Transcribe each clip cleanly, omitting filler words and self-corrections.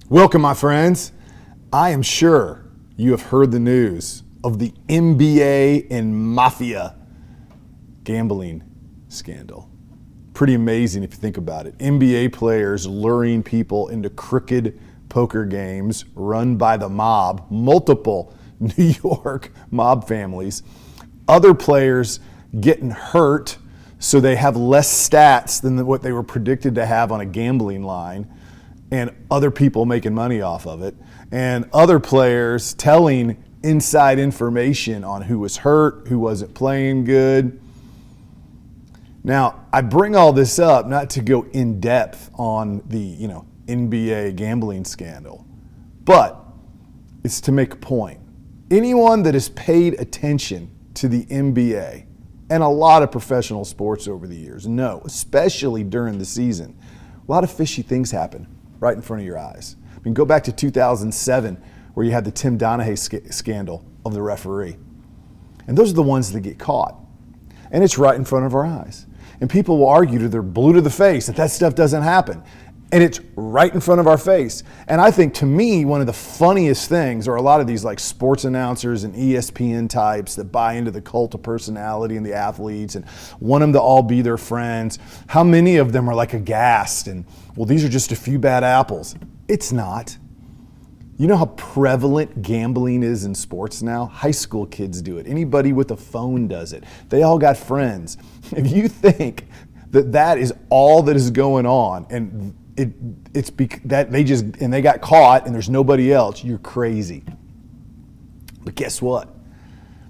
Welcome, my friends. I am sure you have heard the news of the NBA and mafia gambling scandal. Pretty amazing if you think about it. NBA players luring people into crooked poker games run by the mob, multiple New York mob families. Other players getting hurt so they have less stats than what they were predicted to have on a gambling line, and other people making money off of it, and other players telling inside information on who was hurt, who wasn't playing good. Now, I bring all this up not to go in depth on the NBA gambling scandal, but it's to make a point. Anyone that has paid attention to the NBA and a lot of professional sports over the years know, especially during the season, a lot of fishy things happen right in front of your eyes. I mean, go back to 2007 where you had the Tim Donaghy scandal of the referee. And those are the ones that get caught. And it's right in front of our eyes. And people will argue to their blue to the face that stuff doesn't happen. And it's right in front of our face. And I think, to me, one of the funniest things are a lot of these like sports announcers and ESPN types that buy into the cult of personality and the athletes and want them to all be their friends. How many of them are like aghast and, well, these are just a few bad apples. It's not. You know how prevalent gambling is in sports now? High school kids do it. Anybody with a phone does it. They all got friends. If you think that is all that is going on and they got caught and there's nobody else, you're crazy. But guess what?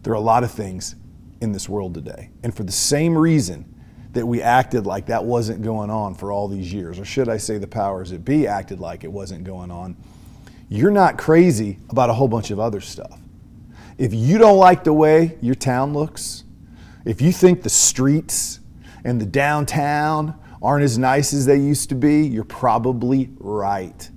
There are a lot of things in this world today. And for the same reason that we acted like that wasn't going on for all these years, or should I say the powers that be acted like it wasn't going on, you're not crazy about a whole bunch of other stuff. If you don't like the way your town looks, if you think the streets and the downtown aren't as nice as they used to be, you're probably right.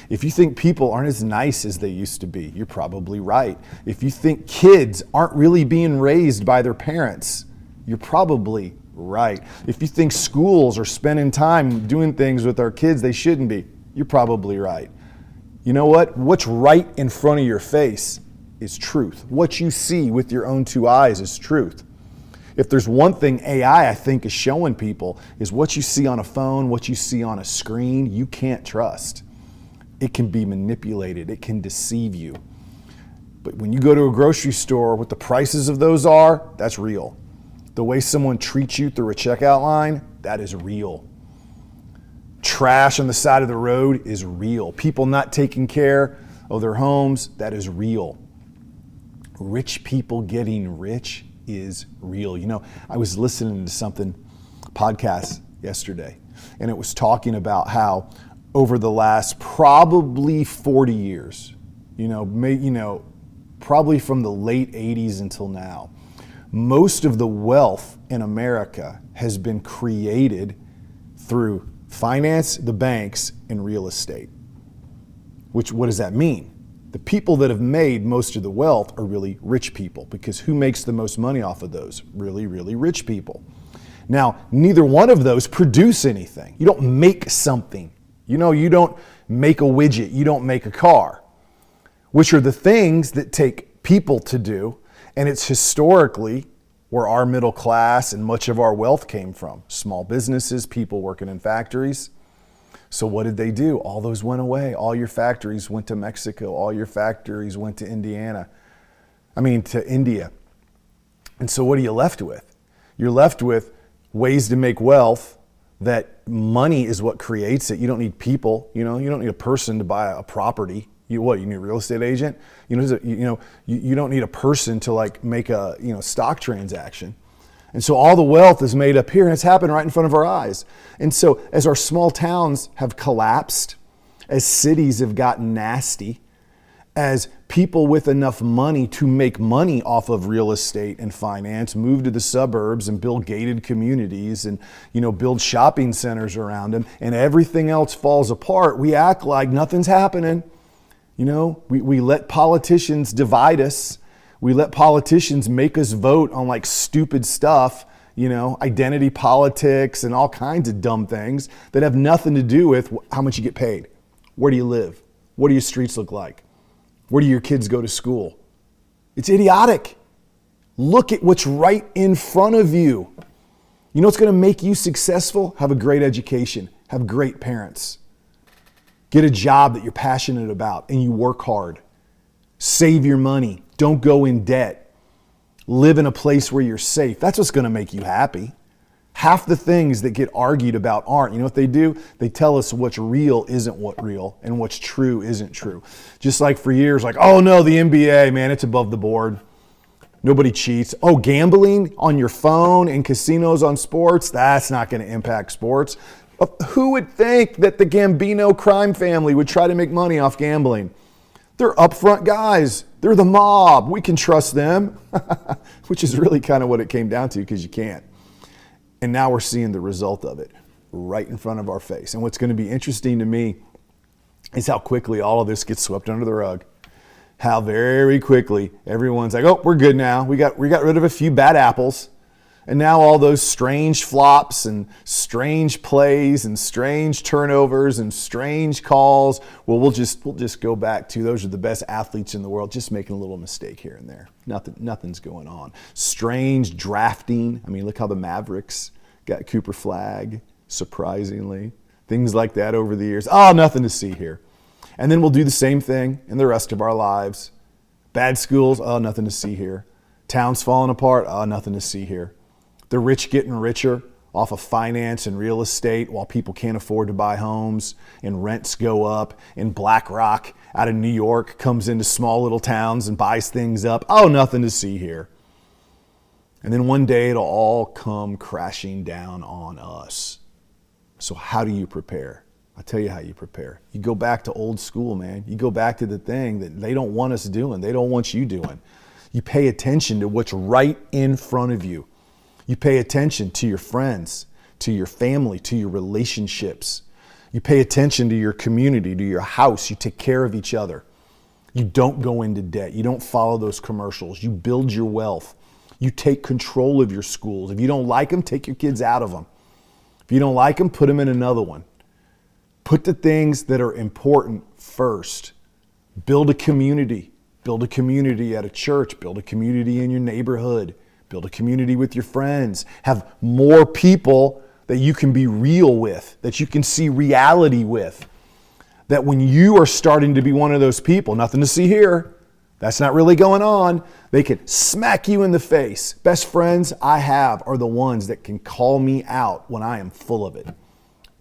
If you think people aren't as nice as they used to be, you're probably right. If you think kids aren't really being raised by their parents, you're probably right. If you think schools are spending time doing things with our kids they shouldn't be, you're probably right. You know what? What's right in front of your face is truth. What you see with your own two eyes is truth. If there's one thing AI, I think, is showing people is what you see on a phone, what you see on a screen, you can't trust. It can be manipulated. It can deceive you. But when you go to a grocery store, what the prices of those are, that's real. The way someone treats you through a checkout line, that is real. Trash on the side of the road is real. People not taking care of their homes, that is real. Rich people getting rich is real. You know, I was listening to something, podcast yesterday, and it was talking about how over the last probably 40 years, probably from the late 80s until now, most of the wealth in America has been created through finance, the banks, and real estate. What does that mean? The people that have made most of the wealth are really rich people, because who makes the most money off of those? Really, really rich people. Now, neither one of those produce anything. You don't make something. You don't make a widget. You don't make a car, which are the things that take people to do. And it's historically where our middle class and much of our wealth came from. Small businesses, people working in factories. So what did they do? All those went away. All your factories went to Mexico. All your factories went to India. And so what are you left with? You're left with ways to make wealth that money is what creates it. You don't need people. You don't need a person to buy a property. You need a real estate agent? You don't need a person to make a stock transaction. And so all the wealth is made up here, and it's happened right in front of our eyes. And so as our small towns have collapsed, as cities have gotten nasty, as people with enough money to make money off of real estate and finance move to the suburbs and build gated communities and build shopping centers around them, and everything else falls apart, we act like nothing's happening. We let politicians divide us. We let politicians make us vote on stupid stuff, identity politics and all kinds of dumb things that have nothing to do with how much you get paid. Where do you live? What do your streets look like? Where do your kids go to school? It's idiotic. Look at what's right in front of you. You know what's going to make you successful? Have a great education. Have great parents. Get a job that you're passionate about and you work hard. Save your money. Don't go in debt. Live in a place where you're safe. That's what's going to make you happy. Half the things that get argued about aren't. You know what they do? They tell us what's real isn't what real and what's true isn't true. Just like for years, like, oh no, the NBA, man, it's above the board. Nobody cheats. Oh, gambling on your phone and casinos on sports, that's not going to impact sports. Who would think that the Gambino crime family would try to make money off gambling? They're upfront guys. They're the mob. We can trust them, which is really kind of what it came down to because you can't. And now we're seeing the result of it right in front of our face. And what's going to be interesting to me is how quickly all of this gets swept under the rug. How very quickly everyone's like, oh, we're good now. We got rid of a few bad apples. And now all those strange flops and strange plays and strange turnovers and strange calls, well, we'll just go back to those are the best athletes in the world, just making a little mistake here and there. Nothing's going on. Strange drafting. I mean, look how the Mavericks got Cooper Flagg, surprisingly. Things like that over the years. Oh, nothing to see here. And then we'll do the same thing in the rest of our lives. Bad schools, oh, nothing to see here. Towns falling apart, oh, nothing to see here. The rich getting richer off of finance and real estate while people can't afford to buy homes and rents go up and BlackRock out of New York comes into small little towns and buys things up. Oh, nothing to see here. And then one day it'll all come crashing down on us. So how do you prepare? I'll tell you how you prepare. You go back to old school, man. You go back to the thing that they don't want us doing. They don't want you doing. You pay attention to what's right in front of you. You pay attention to your friends, to your family, to your relationships. You pay attention to your community, to your house. You take care of each other. You don't go into debt. You don't follow those commercials. You build your wealth. You take control of your schools. If you don't like them, take your kids out of them. If you don't like them, put them in another one. Put the things that are important first. Build a community. Build a community at a church. Build a community in your neighborhood. Build a community with your friends. Have more people that you can be real with, that you can see reality with. That when you are starting to be one of those people, nothing to see here, that's not really going on, they can smack you in the face. Best friends I have are the ones that can call me out when I am full of it.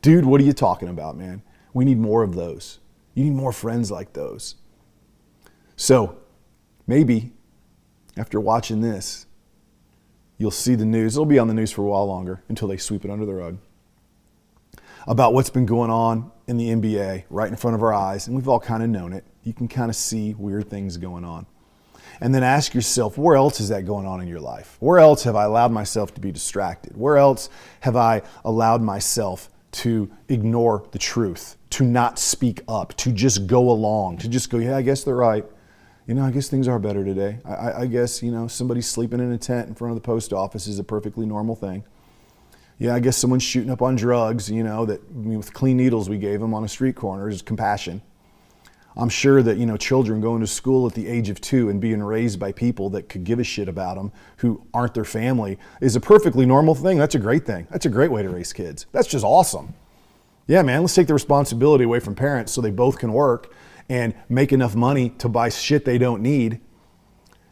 Dude, what are you talking about, man? We need more of those. You need more friends like those. So maybe after watching this, you'll see the news. It'll be on the news for a while longer until they sweep it under the rug about what's been going on in the NBA right in front of our eyes. And we've all kind of known it. You can kind of see weird things going on. And then ask yourself, where else is that going on in your life? Where else have I allowed myself to be distracted? Where else have I allowed myself to ignore the truth, to not speak up, to just go along, to just go, yeah, I guess they're right. You know, I guess things are better today. I guess, you know, somebody sleeping in a tent in front of the post office is a perfectly normal thing. Yeah, I guess someone's shooting up on drugs, you know, that with clean needles we gave them on a street corner is compassion. I'm sure that, you know, children going to school at the age of 2 and being raised by people that could give a shit about them who aren't their family is a perfectly normal thing. That's a great thing. That's a great way to raise kids. That's just awesome. Yeah, man, let's take the responsibility away from parents so they both can work and make enough money to buy shit they don't need.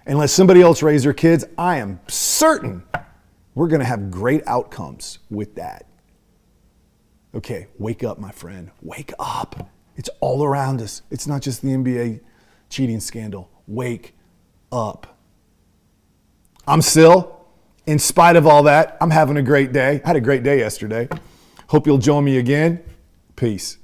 And let somebody else raise their kids. I am certain we're going to have great outcomes with that. Okay, wake up, my friend. Wake up. It's all around us. It's not just the NBA cheating scandal. Wake up. I'm still, in spite of all that, I'm having a great day. I had a great day yesterday. Hope you'll join me again. Peace.